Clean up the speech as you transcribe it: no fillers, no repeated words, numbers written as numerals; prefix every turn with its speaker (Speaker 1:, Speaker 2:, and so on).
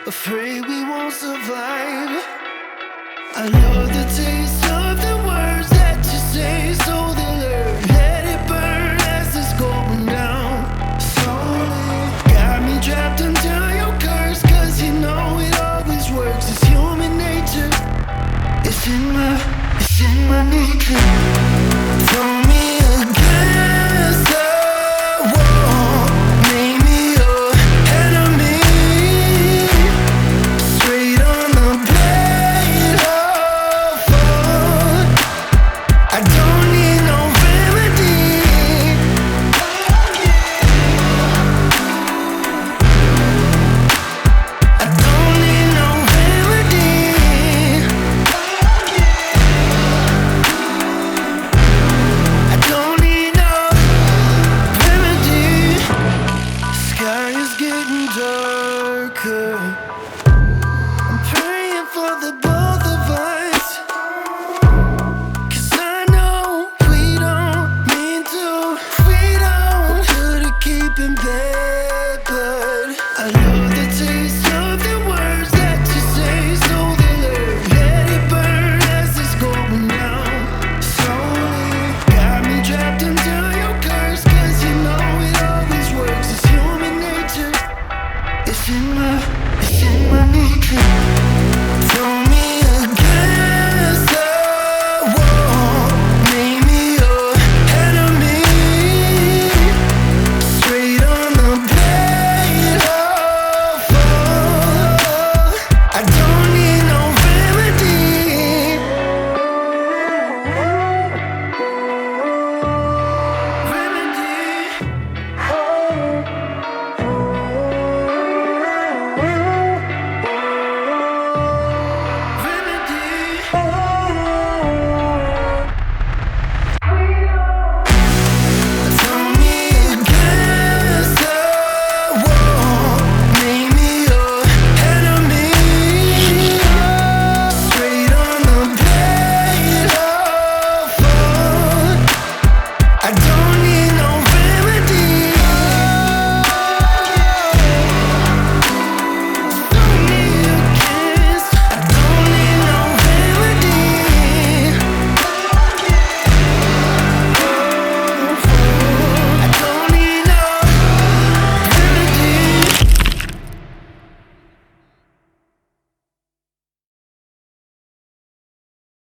Speaker 1: afraid we won't survive. I love the taste of the words that you say, so they learn. Let it burn as it's going down. Slowly got me trapped until you curse, cause you know it always works. It's human nature. It's in my nature. Throw me against the wall, make me your enemy. Straight on the blade of fall. I don't need no remedy. I don't need no remedy. I don't need no remedy. Sky is getting darker. I'm praying for the both of us, 'cause I know we don't mean to. We don't could've keep in bed, but I love the taste of the words that you say, so they learn. Let it burn as it's going down. Slowly got me trapped until you curse, 'cause you know it always works. It's human nature. It's in my nature.